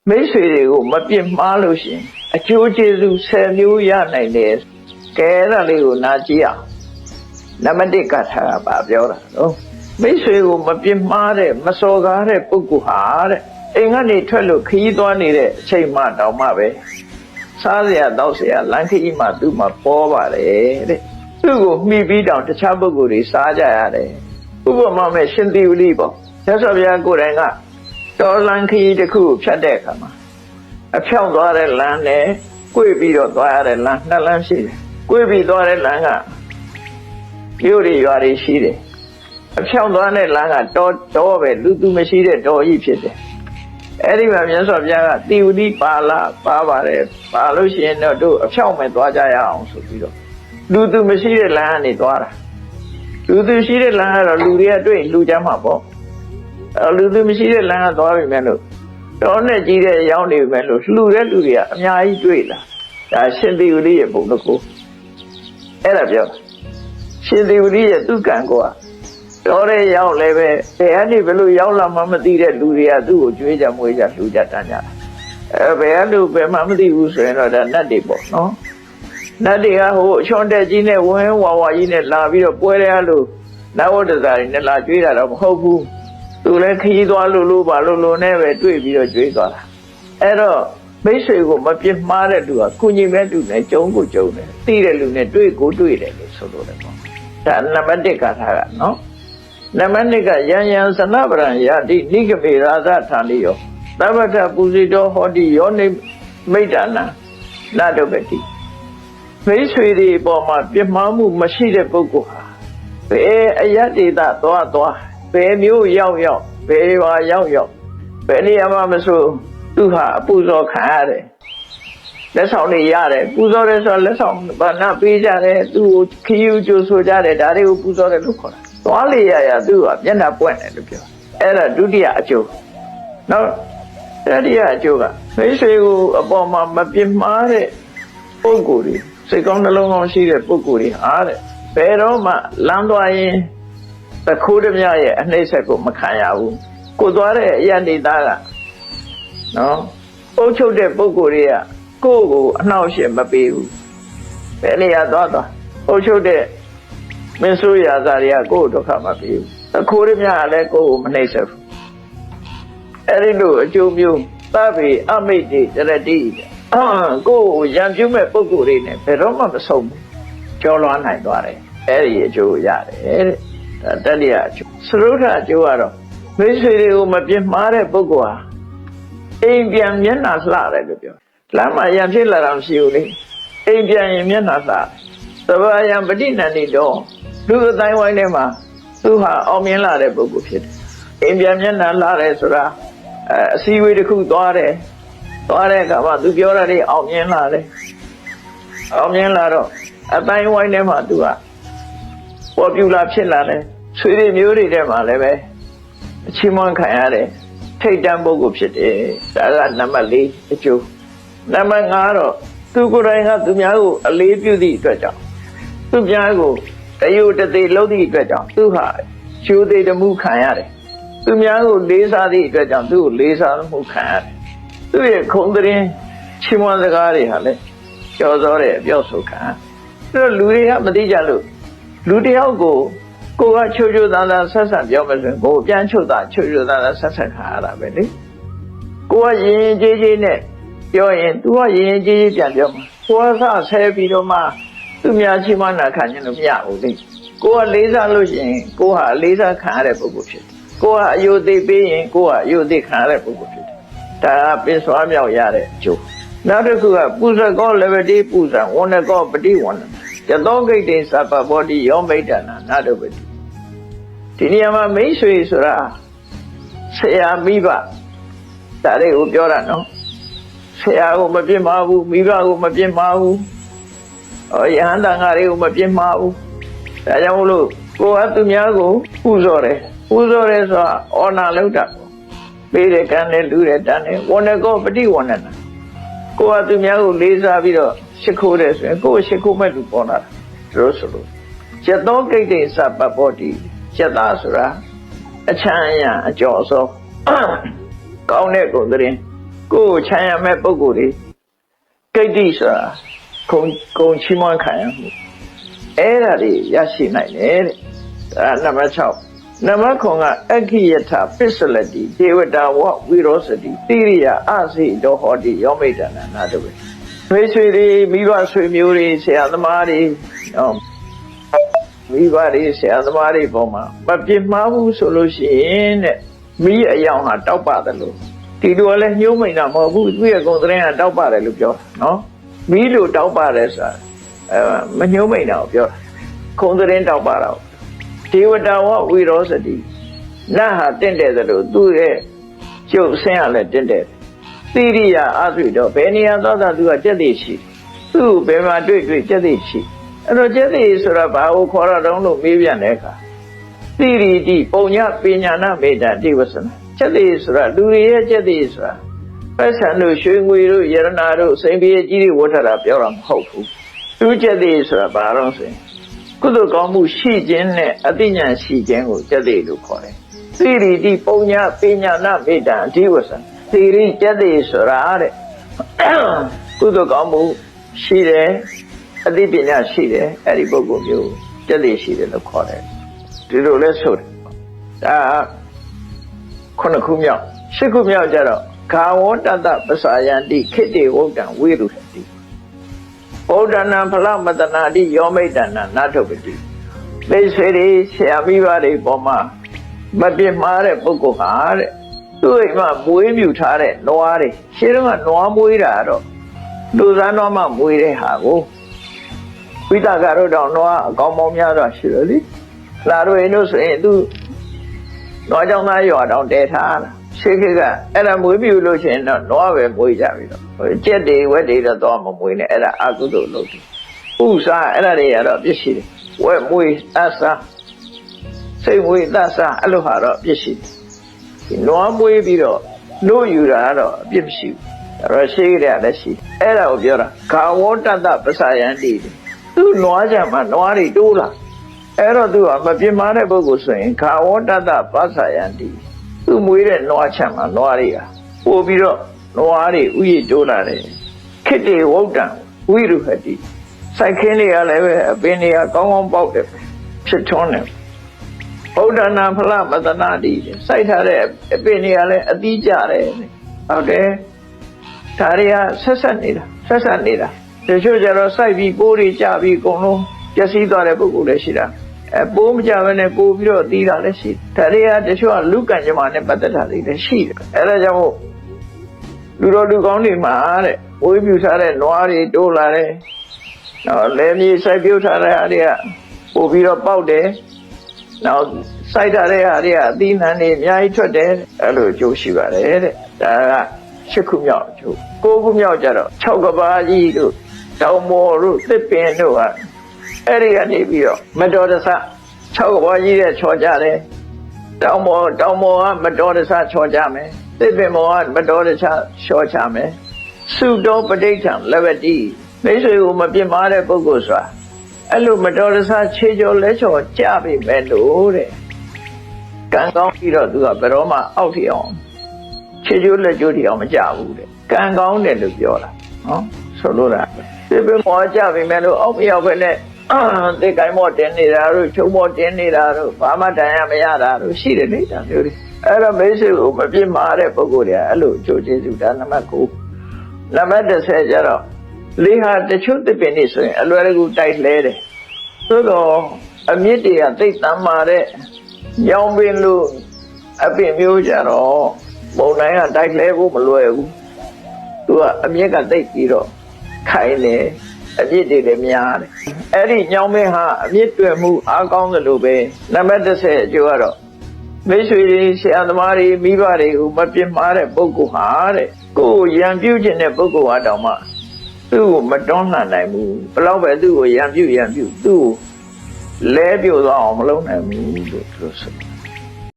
မိတ်ဆွေတွေကိုမပြစ်မှားလို့ရှင်အကျိုးကျေးဇူး10မျိုးရနိုင်တယ်ကဲအဲ့ဒါလေးကိုနားကြည့်အောင်နံပါတ်1ကထာကပါပြောတာနော်မိတ်ဆွေကိုမပြစ်မှားတဲ့မစော်ကားတဲ့ပုဂ္ဂိုလ်ဟာတဲ့အိမ်ကနေထွက်လို့ခရီးသွားနေတဲ့အချိန်မှတောင်မှပဲစားစရာတောက်စရာလမ်းခရီးမှသူ့မှာပေါ်ပါတယ်တဲ့သူ့ကိုမှီပြီးတောင်တခြားပုဂ္ဂိုလ်တွေစားကြရတယ်ဥပမာမဲ့ရှင်သီဝလိပေါ့မြတ်စွာဘုရားကိုယ်တိုင်ကတော်လမ်းခရီးတစ်ခုဖြတ်တဲ့အခါမှာအဖြောင့်သွားတဲ့လမ်းနဲ့꿰ပြီးတော့သွားရတဲ့လမ်းနှစ်လမ်းရှိတယ်꿰ပြီးသွားတဲ့လမ်းကမြို့တွေရွာတွေရှိတယ်အဖြောင့်သွားတဲ့လမ်းကတော်ပဲလူသူမရှိတဲ့တော်ကြီးဖြစ်တယ်အဲ့ဒီမှာမြတ်စွာဘုရားကတိဝတိပါပါတယ်ပါလို့ရှိရင်တော့တို့အဖြောင့်မဲ့သွားကြရအောင်ဆိုပြီးတော့လူသူမရှိတဲ့လမ်းကနေသွားတာလူသူရှိတဲ့လမ်းကတော့လူတွေကတွေ့လူကြမှာပေါ့လူသူမရှိတဲ့လမ်းကသွားပြီမဲ့လို့တော်နဲ့ကြီးတဲ့ရောက်နေပြီမဲ့လို့လှူတဲ့လူတွေကအများကြီးတွေ့လာဒါရှင်သေဝလိရဲ့ပုံတစ်ခုအဲ့ဒါပြောရှင်သေဝလိရဲ့သူကံကောတော်တဲ့ရောက်လည်းပဲဘယ်ကနေဘယ်လိုရောက်လာမှမသိတဲ့လူတွေကသူ့ကိုကြွေးကြမွေးကြလှူကြတန်းကြဘယ်ကနေဘယ်မှမသိဘူးဆိုရင်တော့ဒါနတ်တွေပေါ့နော်နတ်တွေကဟိုအချွန်တက်ကြီးနဲ့ဝင်းဝါဝါကြီးနဲ့လာပြီးတော့ပွဲရလို့နတ်ဝတ္တစာတွေနဲ့လာကြွေးတာတော့မဟုတ်ဘူးသူလည်းခရီးသွားလို့ပါလို့နဲ့ပဲတွေ့ပြီးတော့ကြွေးသွားတာအဲ့တော့မိတ်ဆွေကိုမပြစ်မှားတဲ့လူကကုညီမဲ့လူနဲ့ကြုံကိုကြုံတယ်သိတဲ့လူနဲ့တွေ့ကိုတွေ့တယ်လို့ဆိုလို့တယ်ပေါ့ဒါနံပါတ်1ကထားတာနော်နံပါတ်2ကယံယံသနပရံယတိနိဂမေရာသဌာနိယောသဗ္ဗတပူဇိတောဟောတိယောနိမိတ်တနာနတုပတိမိတ်ဆွေတွေပေါ်မှာပြစ်မှားမှုမရှိတဲ့ပုဂ္ဂိုလ်ဟာဘယ်အယတ္တိတသွားဘယ်မျိုးရောက်ဘယ်ပါရောက်ဘယ်နေရာမှာမဆိုသူဟာအပူဇော်ခံရတယ်လက်ဆောင်တွေရတယ်ပူဇော်တယ်ဆိုတော့လက်ဆောင်ဘာနာပေးကြတယ်သူ့ကိုခရီးကျိုးဆိုကြတယ်ဒါတွေကိုပူဇော်တယ်လို့ခေါ်တာသွားလေရသူ့ကမျက်နှာပွင့်တယ်လို့ပြောအဲ့ဒါဒုတိယအကျိုးနောက်တတိယအကျိုးကမိတ်ဆွေကိုအပေါ်မှာမပြစ်မှားတဲ့ပုဂ္ဂိုလ်တွေစိတ်ကောင်းနှလုံးကောင်းရှိတဲ့ပုဂ္ဂိုလ်တွေဟာတဲ့ဘယ်တော့မှလမ်းသွားရင်တခိုးဓမြရဲ့အနှိမ့်ဆက်ကိုမခံရဘူးကိုသွားတဲ့အယတ္တိသားကနော်အုပ်ချုပ်တဲ့ပုဂ္ဂိုလ်တွေကကိုယ့်ကိုအနှောက်အယှက်မပေးဘူးဘယ်နေရာသွားအုပ်ချုပ်တဲ့မင်းဆိုးရာသားတွေကကိုယ့်ဒုက္ခမပေးဘူးတခိုးဓမြကလည်းကိုယ့်ကိုမနှိမ့်ဆက်ဘူးအဲ့ဒီလိုအကျိုးမျိုးသဗ္ဗေအမိတ်တိတရတိကိုယ့်ကိုရံပြုမဲ့ပုဂ္ဂိုလ်တွေနဲ့ဘယ်တော့မှမဆုံးဘူးကျော်လွှမ်းနိုင်သွားတယ်အဲ့ဒီအကျိုးရတယ်တဲ့တတိယအကျိုးသရုဒ္ဓအကျိုးကတော့မိတ်ဆွေတွေကိုမပြစ်မှားတဲ့ပုဂ္ဂိုလ်ဟာအိမ်ပြန်မျက်နှာလှတယ်လို့ပြောလမ်းမှာရံဖြစ်လာတာမရှိဘူးလေအိမ်ပြန်ရင်မျက်နှာလှသဗ္ဗယံပဋိနန္တိတော့လူအတိုင်းဝိုင်းထဲမှာသူဟာအောင်မြင်လာတဲ့ပုဂ္ဂိုလ်ဖြစ်တယ်အိမ်ပြန်မျက်နှာလှတယ်ဆိုတာအစည်းအဝေးတစ်ခုသွားတဲ့အခါမှာသူပြောတာတွေအောင်မြင်လာတယ်အောင်မြင်လာတော့အတိုင်းဝိုင်းထဲမှာသူကပေါ်ပြူလာဖြစ်လာတယ်ဆွေတွေမျိုးတွေထဲမှာလည်းပဲအချင်းမွန်ခံရတယ်ထိတ်တန့်ပုဂ္ဂိုလ်ဖြစ်တယ်ဒါကနံပါတ်4အကျိုးနံပါတ်5တော့သူကိုယ်တိုင်ကသူများကိုအလေးပြုသည့်အတွက်ကြောင့်သူများကိုတယုတသေးလုံးသည့်အတွက်ကြောင့်သူဟာကျိုးသေးတမှုခံရတယ်သူများကိုလေးစားသည့်အတွက်ကြောင့်သူ့ကိုလေးစားမှုခံရတယ်သူ့ရဲ့ခုံသတင်းချင်းမွန်စကားတွေဟာလည်းကြော်စောတဲ့အပြောဆိုခံအဲ့တော့လူတွေကမသိကြလို့လူတယောက်ကိုကချိုးချိုးသားသားဆက်ဆက်ပြောမယ်ဆိုရင်ကိုယ်ပြန်ချိုးသားချိုးချိုးသားသားဆက်ဆက်ခါရတာပဲလေကိုကရင်ကြေးကြေးနဲ့ပြောရင် तू ကရင်ကြေးကြေးပြန်ပြောမှာကိုကဆဲပြီးတော့မှသူများချိမနာခံခြင်းလို့မရဘူးလေကိုကလေးစားလို့ရှိရင်ကိုဟာလေးစားခံရတဲ့ပုဂ္ဂိုလ်ဖြစ်တယ်ကိုကအယုသိပေးရင်ကိုကအယုသိခံရတဲ့ပုဂ္ဂိုလ်ဖြစ်တယ်ဒါကပင်စွာမြောက်ရတဲ့အကျိုးနောက်တစ်ခုကပူဇကောလဘတိပူဇံဝဏကောပတိဝဏယသောဂိတ်တေသဗ္ဗဘောတိယောမိတ်တနာနတုပတိဒီနေရာမှာမိတ်ဆွေဆိုတာဆရာမိဘဒါတွေကိုပြောတာနော်ဆရာကိုမပြစ်မှားဘူးမိဘကိုမပြစ်မှားဘူးယဟန်တန်ဃာတွေကိုမပြစ်မှားဘူးဒါကြောင့်မလို့ကိုကသူများကိုပူဇော်တယ်ဆိုတာအော်နာလောက်တာပေးတယ်ကမ်းတယ်လူတယ်တန်းတယ်ဝဏကောပฏิဝဏနာကိုကသူများကိုလေးစားပြီးတော့ရှ िख ိုးတယ်ဆိုရင်ကိုယ်ရှ िख ိုးမဲ့လူပေါ်လာတို့ဆိုလို့ယသောဂိတ်တေသဗ္ဗဘောတိယတဆိုတာအချမ်းအယံအကျော်စောကောင်းတဲ့ကိုယ်သတင်း ကိုယ်ချမ်းရမဲ့ပုဂ္ဂိုလ်တွေဂိတ္တိဆိုတာဂုံချီးမွမ်းခံရမှုအဲ့ဒါတွေရရှိနိုင်တယ်တဲ့ဒါနံပါတ်6နံပါတ်9ကအခိယထပစ္စလတိဒေဝတာဝဝိရောစတိတိရိယအစိတောဟောတိယောမိတ္တနာနာတုပဲမိတ်ဆွေတွေမိဘဆွေမျိုးတွေဆရာသမားတွေမိဘတွေဆရာသမားတွေပေါ်မှာမပြစ်မှားဘူးဆိုလို့ရှိရင်တဲ့မိအယောင်ဟာတောက်ပါတယ်လို့ဒီလိုလည်းညှိုးမိန်တာမဟုတ်ဘူးသူ့ရဲ့ဂုဏ်သတင်းကတောက်ပါတယ်လို့ပြောနော်မိလို့တောက်ပါတယ်ဆိုတာမညှိုးမိန်တာကိုပြောဂုဏ်သတင်းတောက်ပါတော့ဒေဝတာဝဝိရောစတိနတ်ဟာတင့်တယ်လို့သူ့ရဲ့ကျုပ်ဆင်းရလဲတင့်တယ်သီရိယအသွေတော့ဘယ်နေရာသွားတာသူကကြက်သိရှိသူ့ဘယ်မှာတွေ့ကြက်သိရှိအဲ့တော့ကြက်သိဆိုတာဘာကိုခေါ်ရတော့လို့မေးပြန်တဲ့အခါသီရိတိပုံညပညာနာမေတ္တာတိဝဆနာကြက်သိဆိုတာလူတွေရဲ့ကြက်သိဆိုတာပတ်စံတို့ရွှေငွေတို့ယရနာတို့စိန်ပြေကြီးတွေဝတ်ထတာပြောတာမဟုတ်ဘူးသူကြက်သိဆိုတာဘာလို့ဆိုရင်ကုသိုလ်ကောင်းမှုရှိခြင်းနဲ့အသိဉာဏ်ရှိခြင်းကိုကြက်သိလို့ခေါ်တယ်သီရိတိပုံညပညာနာမေတ္တာအတိဝဆနာသီရိကြက်သိဆိုတာတဲ့ကုသိုလ်ကောင်းမှုရှိတယ်အသိပညာရှိတယ်အဲ့ဒီပုဂ္ဂိုလ်မျိုးကြက်သိရှိတယ်လို့ခေါ်တယ်ဒီလိုလဲဆိုတယ်ဒါ9ခုမြောက်10ခုမြောက်ကြတော့ခာဝတ္တပစာယန္တိခိတေဝုဒ္ဒံဝိရုတိဗုဒ္ဓနာဖလမတနာတိယောမိတ္တနာနာထုပတိသိဆွေတွေဆရာမိဘတွေပေါ်မှာမပြစ်မှားတဲ့ပုဂ္ဂိုလ်ဟာတဲ့သူ့အိမ်မှာမွေးမြူထားတဲ့နွားတွေရှင်းတော့နွားမွေးတာတော့လူသားနွားမှမွေးတဲ့ဟာကိုဝိတကတို့တော့နွားအကောင်ပေါင်းများတော့ရှိတယ်လေလာတို့ရင်တို့ဆိုရင်သူနွားကြောင့်သားရွာတောင်တဲထားတာရှေးခေတ်ကအဲ့ဒါမွေးမြူလို့ရှိရင်တော့နွားပဲမွေးကြပြီတော့ကြက်တွေဝက်တွေတော့မမွေးနဲ့အဲ့ဒါအကုသိုလ်လုပ်တယ်ဥစားအဲ့ဒါတွေကတော့ပြစ်ရှိတယ်ဝက်မွေးအစားစိတ်မွေးသစားအဲ့လိုဟာတော့ပြစ်ရှိတယ်ဒီနွားမွေးပြီးတော့လို့ယူတာတော့အပြစ်မရှိဘူးအဲ့တော့ရှေးခေတ်ကလည်းရှိတယ်အဲ့ဒါကိုပြောတာခာဝတ္တပစာယန္တိသူ့နွားကြမှာနွားတွေတိုးလာအဲ့တော့သူကမပြစ်မှားတဲ့ပုဂ္ဂိုလ်ဆိုရင်ခာဝတ္တပစာယန္တိသူ့မွေးတဲ့နွားချမ်းမှာနွားတွေကပို့ပြီးတော့နွားတွေဥယျတိုးလာတယ်ခိတေဝုဒ္ဒံဝိရုဟတိစိုက်ခင်းတွေကလည်းပဲအပင်တွေကကောင်းကောင်းပေါက်တယ်ဖြစ်ထွန်းတယ်ဗုဒ္ဓနာဖလမတနာတိစိုက်ထားတဲ့အပင်တွေကလည်းအသီးကျတယ်ဟုတ်တယ်ဒါတွေကဆက်ဆက်နေတာတချို့ကျတော့စိုက်ပြီးပိုးတွေကျပြီးအကုန်လုံးပျက်စီးသွားတဲ့ပုဂ္ဂိုလ်လည်းရှိတာပိုးမကြဘဲနဲ့ပိုးပြီးတော့သီးတာလည်းရှိတယ်ဒါတွေကတချို့ကလူကံကြမ္မာနဲ့ပတ်သက်တာတွေလည်းရှိတယ်အဲဒါကြောင့်မို့လူတော်လူကောင်းတွေမှာတဲ့ဝိပူစားတဲ့နွားတွေတိုးလာတယ်နောက်လယ်မြေစိုက်ပျိုးထားတဲ့အားတွေကပို့ပြီးတော့ပေါက်တယ်နောက်စိုက်ထားတဲ့အားတွေကအသီးနှံတွေအများကြီးထွက်တယ်အဲ့လိုအကျိုးရှိပါတယ်တဲ့ဒါက10ခုမြောက်အကျိုး9ခုမြောက်ကြတော့6ကဘာကြီးတို့တောင်မော်တို့သစ်ပင်တို့ကအဲ့ဒီကနေပြီးတော့မတော်တဆ6ကဘာကြီးတဲ့ချော်ကြတယ်တောင်မော်ကမတော်တဆချော်ကြမယ်သစ်ပင်မော်ကမတော်တဆချော်ချမယ်သုတောပဋိဋ္ဌံလဗတိမိတ်ဆွေကိုမပြစ်မှားတဲ့ပုဂ္ဂိုလ်ဆိုတာအဲ့လိုမတော်တဆခြေကျော်လက်ချော်ကြပြီမဲ့လို့တဲ့ကံကောင်းပြီးတော့သူကဘယ်တော့မှအောက်ထီအောင်ခြေကျိုးလက်ကျိုးထီအောင်မကြဘူးတဲ့ကံကောင်းတယ်လို့ပြောတာနော်ဆိုလို့တာဒီပင်မောကြပြီမဲ့လို့အောက်မရောက်ပဲနဲ့ဒီကိုင်မောတင်နေတာတို့ချုံမောတင်နေတာတို့ဘာမှတန်ရမရတာတို့ရှိတယ်လေဒါမျိုးတွေအဲ့တော့မိတ်ဆွေကိုမပြစ်မှားတဲ့ပုဂ္ဂိုလ်တွေကအဲ့လိုအကျိုးကျေးဇူးဒါနံပါတ်9နံပါတ်10ကျတော့လေးဟာတချို့သစ်ပင်တွေဆိုရင်အလွယ်တကူတိုက်လှဲတယ်သို့တော့အမြင့်တွေကသိတမ်းမာတဲ့ညောင်ပင်လို့အပင်မျိုးကြတော့မုံတိုင်းကတိုက်လှဲဖို့မလွယ်ဘူးသူကအမြင့်ကသိပြီးတော့ခိုင်းတယ်အမြင့်တွေလည်းများတယ်အဲ့ဒီညောင်ပင်ဟာအမြင့်တွယ်မှုအားကောင်းသလိုပဲနံပါတ်10အကျိုးကတော့မိတ်ဆွေတွေဆရာသမားတွေမိဘတွေကိုမပြစ်မှားတဲ့ပုဂ္ဂိုလ်ဟာတဲ့ကိုယ်ရံပြုတ်ခြင်းတဲ့ပုဂ္ဂိုလ်ဟာတောင်မှသူ့ကိုမတွန်းလှန်နိုင်ဘူးဘလောက်ပဲသူ့ကိုရံပြုတ်သူ့ကိုလဲပြို့သွားအောင်မလုပ်နိုင်ဘူးလို့ဆို